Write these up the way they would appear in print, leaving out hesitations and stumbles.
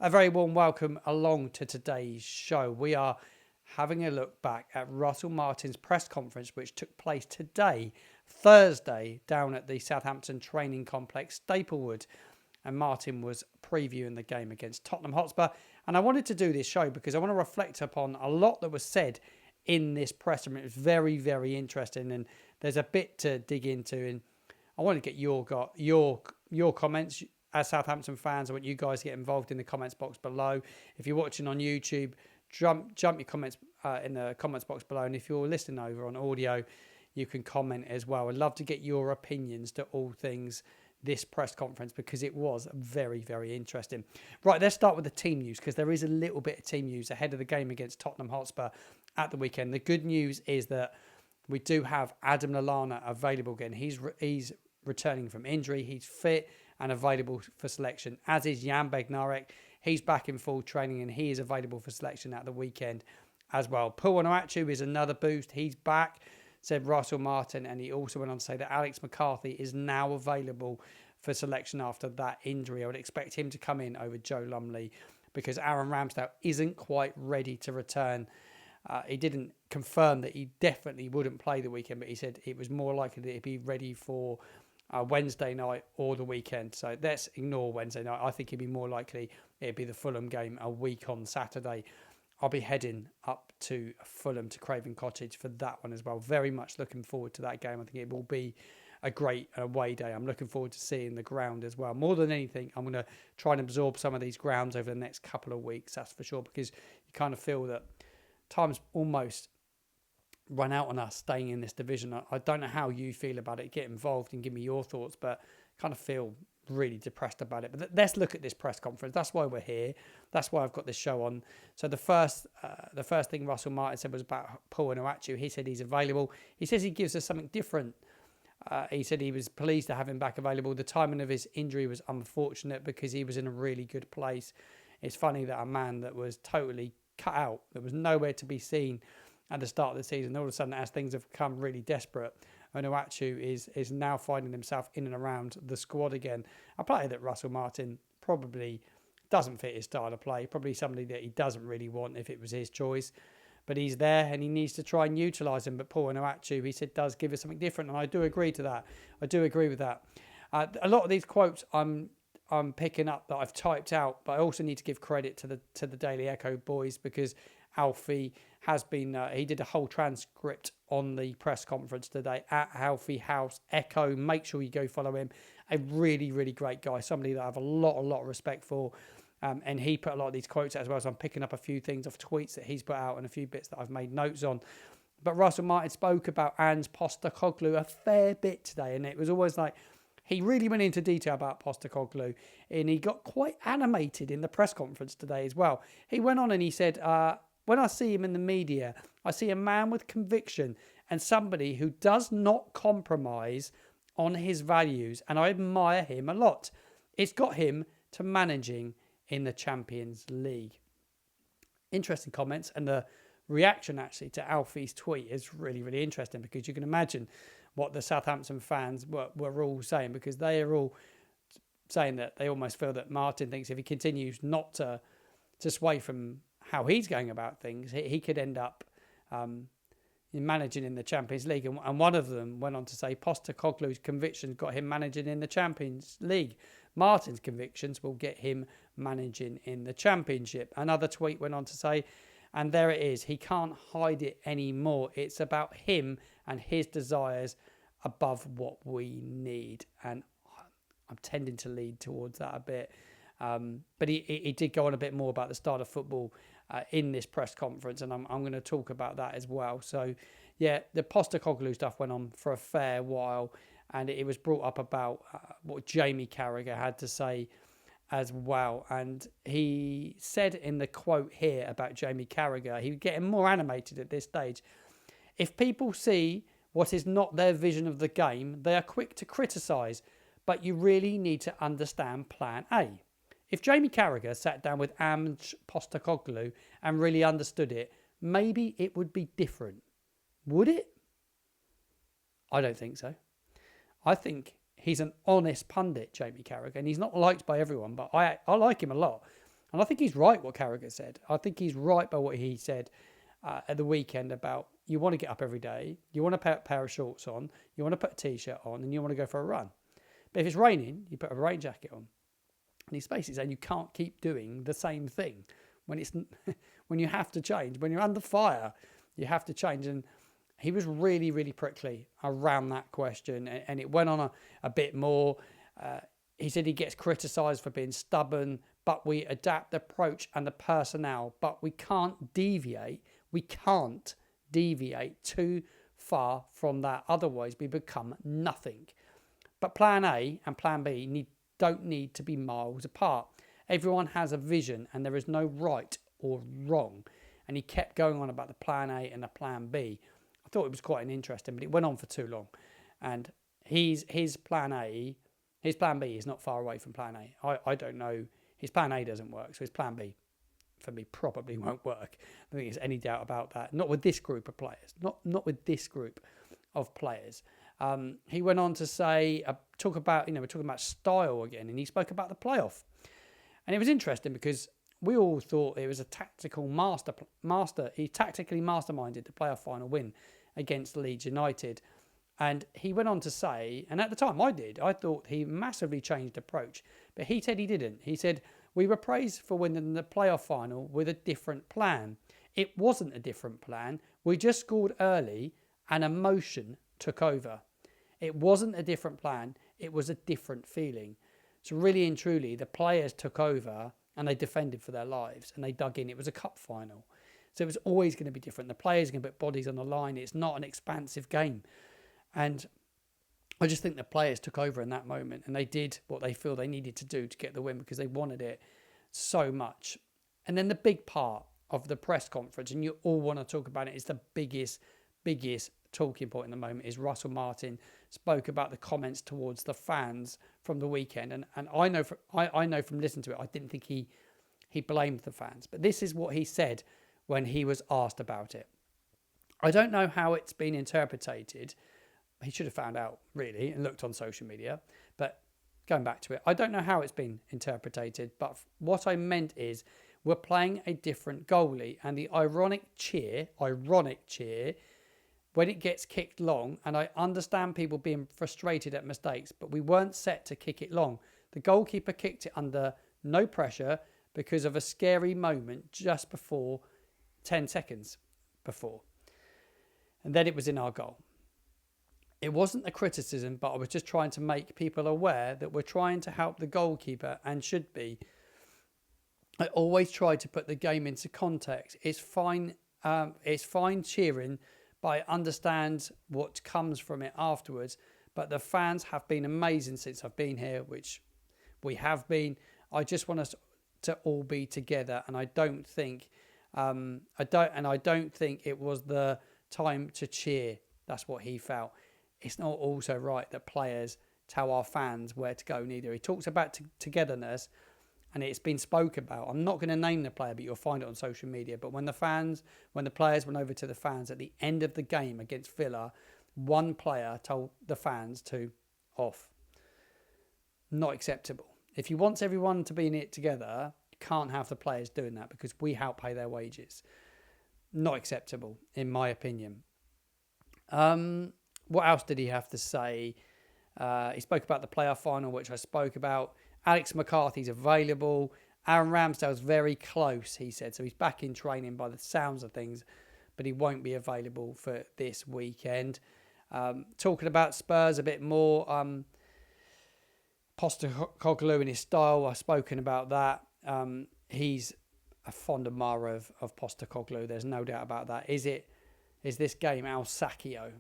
A very warm welcome along to today's show. We are having a look back at Russell Martin's press conference, which took place today, Thursday, down at the Southampton Training Complex, Staplewood. And Martin was previewing the game against Tottenham Hotspur. And I wanted to do this show because I want to reflect upon a lot that was said in this press room. It was very, very interesting. And there's a bit to dig into. And I want to get your comments as Southampton fans. I want you guys to get involved in the comments box below. If you're watching on YouTube, jump your comments in the comments box below. And if you're listening over on audio, you can comment as well. I'd love to get your opinions to all things this press conference because it was very, very interesting. Right, let's start with the team news because there is a little bit of team news ahead of the game against Tottenham Hotspur at the weekend. The good news is that we do have Adam Lallana available again. He's returning from injury. He's fit and available for selection, as is Jan Bednarek. He's back in full training and he is available for selection at the weekend as well. Onuachu is another boost. He's back, said Russell Martin, and he also went on to say that Alex McCarthy is now available for selection after that injury. I would expect him to come in over Joe Lumley because Aaron Ramsdale isn't quite ready to return. He didn't confirm that he definitely wouldn't play the weekend, but he said it was more likely that he'd be ready for Wednesday night or the weekend. So let's ignore Wednesday night. I think it'd be more likely it'd be the Fulham game a week on Saturday. I'll be heading up to Fulham to Craven Cottage for that one as well. Very much looking forward to that game. I think it will be a great away day. I'm looking forward to seeing the ground as well. More than anything, I'm going to try and absorb some of these grounds over the next couple of weeks, that's for sure, because you kind of feel that time's almost run out on us staying in this division. I don't know how you feel about it. Get involved and give me your thoughts, but kind of feel really depressed about it. But let's look at this press conference. That's why we're here. That's why I've got this show on. So the first thing Russell Martin said was about Paul Onuachu. He said he's available. He says he gives us something different. He said he was pleased to have him back available. The timing of his injury was unfortunate because he was in a really good place. It's funny that a man that was totally cut out, that was nowhere to be seen at the start of the season, all of a sudden, as things have become really desperate, Onuachu is now finding himself in and around the squad again. A player that Russell Martin probably doesn't fit his style of play, probably somebody that he doesn't really want if it was his choice. But he's there and he needs to try and utilise him. But Paul Onuachu, he said, does give us something different. And I do agree to that. I do agree with that. A lot of these quotes I'm picking up that I've typed out, but I also need to give credit to the Daily Echo boys because Alfie has been, he did a whole transcript on the press conference today at Alfie House Echo. Make sure you go follow him. A really, really great guy. Somebody that I have a lot of respect for. And he put a lot of these quotes out as well. So I'm picking up a few things off tweets that he's put out and a few bits that I've made notes on. But Russell Martin spoke about Ange Postecoglou a fair bit today. And it was always like, he really went into detail about Postecoglou. And he got quite animated in the press conference today as well. He went on and he said, when I see him in the media, I see a man with conviction and somebody who does not compromise on his values. And I admire him a lot. It's got him to managing in the Champions League. Interesting comments. And the reaction actually to Alfie's tweet is really, really interesting because you can imagine what the Southampton fans were all saying because they are all saying that they almost feel that Martin thinks if he continues not to sway from how he's going about things, he could end up managing in the Champions League. And one of them went on to say Postecoglou's convictions got him managing in the Champions League. Martin's convictions will get him managing in the Championship. Another tweet went on to say, and there it is, he can't hide it anymore. It's about him and his desires above what we need. And I'm tending to lead towards that a bit. But he did go on a bit more about the start of football in this press conference, and I'm going to talk about that as well. So, yeah, the Postecoglou stuff went on for a fair while, and it was brought up about what Jamie Carragher had to say as well. And he said in the quote here about Jamie Carragher, he was getting more animated at this stage. If people see what is not their vision of the game, they are quick to criticise, but you really need to understand plan A. If Jamie Carragher sat down with Ange Postecoglou and really understood it, maybe it would be different. Would it? I don't think so. I think he's an honest pundit, Jamie Carragher, and he's not liked by everyone, but I like him a lot. And I think he's right what Carragher said. I think he's right by what he said at the weekend about you want to get up every day, you want to put a pair of shorts on, you want to put a T-shirt on, and you want to go for a run. But if it's raining, you put a rain jacket on. And he's basically saying you can't keep doing the same thing when it's when you have to change. When you're under fire, you have to change. And he was really, really prickly around that question. And it went on a bit more. He said he gets criticised for being stubborn, but we adapt the approach and the personnel, but we can't deviate. We can't deviate too far from that. Otherwise, we become nothing. But plan A and plan B don't need to be miles apart. Everyone has a vision and there is no right or wrong. And he kept going on about the plan A and the plan B. I thought it was quite interesting, but it went on for too long. And his plan B is not far away from plan A. I don't know. His plan A doesn't work, so his plan B for me probably won't work. I don't think there's any doubt about that. Not with this group of players. Not with this group of players. He went on to say, we're talking about style again, and he spoke about the playoff. And it was interesting because we all thought it was a tactical master. He tactically masterminded the playoff final win against Leeds United. And he went on to say, and at the time I thought he massively changed approach, but he said he didn't. He said, we were praised for winning the playoff final with a different plan. It wasn't a different plan. We just scored early and emotion took over. It wasn't a different plan. It was a different feeling. So really and truly, the players took over and they defended for their lives and they dug in. It was a cup final. So it was always going to be different. The players are going to put bodies on the line. It's not an expansive game. And I just think the players took over in that moment and they did what they feel they needed to do to get the win because they wanted it so much. And then the big part of the press conference, and you all want to talk about it, is the biggest talking point in the moment, is Russell Martin spoke about the comments towards the fans from the weekend. And I know from listening to it, I didn't think he blamed the fans. But this is what he said when he was asked about it. I don't know how it's been interpreted. He should have found out, really, and looked on social media. But going back to it, I don't know how it's been interpreted. But what I meant is we're playing a different goalie. And the ironic cheer, when it gets kicked long, and I understand people being frustrated at mistakes, but we weren't set to kick it long. The goalkeeper kicked it under no pressure because of a scary moment just before 10 seconds before. And then it was in our goal. It wasn't a criticism, but I was just trying to make people aware that we're trying to help the goalkeeper and should be. I always try to put the game into context. It's fine cheering, but I understand what comes from it afterwards. But the fans have been amazing since I've been here, which we have been. I just want us to all be together, and I don't think it was the time to cheer. That's what he felt. It's not also right that players tell our fans where to go neither. He talks about togetherness, and it's been spoke about. I'm not going to name the player, but you'll find it on social media. But when the players went over to the fans at the end of the game against Villa, one player told the fans to off. Not acceptable. If he wants everyone to be in it together, you can't have the players doing that because we help pay their wages. Not acceptable, in my opinion. What else did he have to say? He spoke about the playoff final, which I spoke about. Alex McCarthy's available. Aaron Ramsdale's very close, he said. So he's back in training by the sounds of things, but he won't be available for this weekend. Talking about Spurs a bit more. Postecoglou and his style, I've spoken about that. He's a fond admirer of Postecoglou. There's no doubt about that. Is this game Al Sacchio?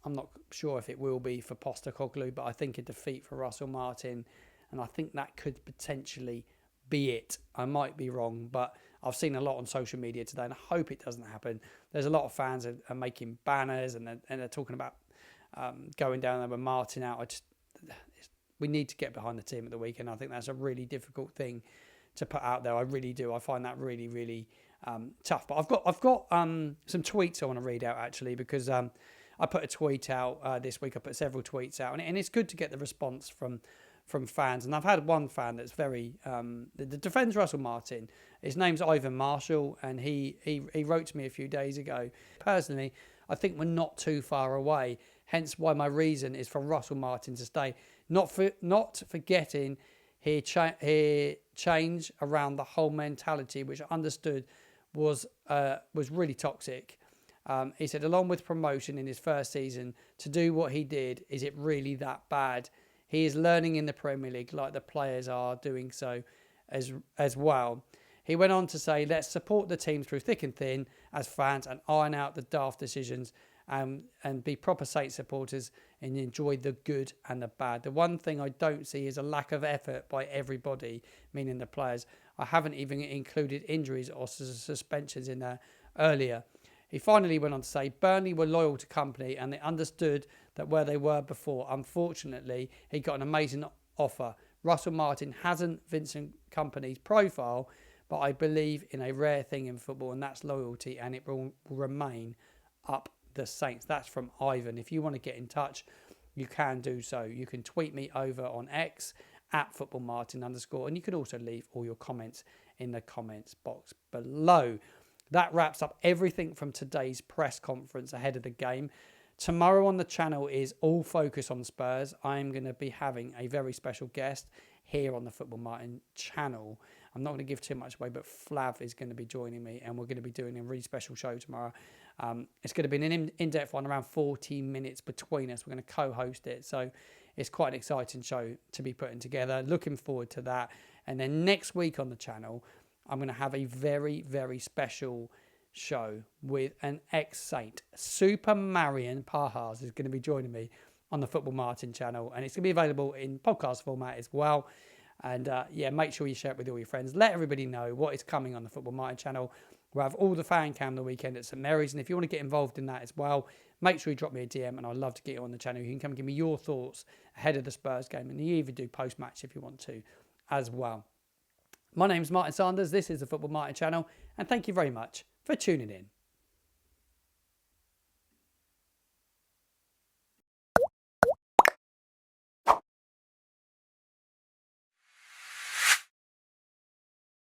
I'm not sure if it will be for Postecoglou, but I think a defeat for Russell Martin, and I think that could potentially be it. I might be wrong, but I've seen a lot on social media today, and I hope it doesn't happen. There's a lot of fans are making banners, and they're talking about going down there with Martin out. We need to get behind the team at the weekend. I think that's a really difficult thing to put out there. I really do. I find that really, really tough. But I've got some tweets I want to read out actually, because I put a tweet out this week. I put several tweets out, and it's good to get the response from from fans. And I've had one fan that's very that defends Russell Martin. His name's Ivan Marshall, and he wrote to me a few days ago. Personally, I think we're not too far away. Hence why my reason is for Russell Martin to stay. Not forgetting he change around the whole mentality, which I understood was really toxic. He said, along with promotion in his first season, to do what he did, is it really that bad? He is learning in the Premier League like the players are doing so as well. He went on to say, let's support the team through thick and thin as fans and iron out the daft decisions and be proper Saints supporters and enjoy the good and the bad. The one thing I don't see is a lack of effort by everybody, meaning the players. I haven't even included injuries or suspensions in there earlier. He finally went on to say, Burnley were loyal to company and they understood that where they were before. Unfortunately, he got an amazing offer. Russell Martin hasn't Vincent Kompany's profile, but I believe in a rare thing in football, and that's loyalty, and it will remain up the Saints. That's from Ivan. If you want to get in touch, you can do so. You can tweet me over on X at footballmartin_, and you can also leave all your comments in the comments box below. That wraps up everything from today's press conference ahead of the game. Tomorrow on the channel is all focus on Spurs. I'm going to be having a very special guest here on the Football Martin channel. I'm not going to give too much away, but Flav is going to be joining me, and we're going to be doing a really special show tomorrow. It's going to be an in-depth one, around 40 minutes between us. We're going to co-host it, so it's quite an exciting show to be putting together. Looking forward to that. And then next week on the channel, I'm going to have a very, very special show with an ex-Saint. Super Marion Pajas is going to be joining me on the Football Martin channel, and it's going to be available in podcast format as well. And make sure you share it with all your friends. Let everybody know what is coming on the Football Martin channel. We'll have all the fan cam the weekend at St Mary's, and if you want to get involved in that as well, make sure you drop me a DM, and I'd love to get you on the channel. You can come give me your thoughts ahead of the Spurs game, and you even do post-match if you want to as well. My name's Martin Sanders. This is the Football Martin channel, and thank you very much for tuning in.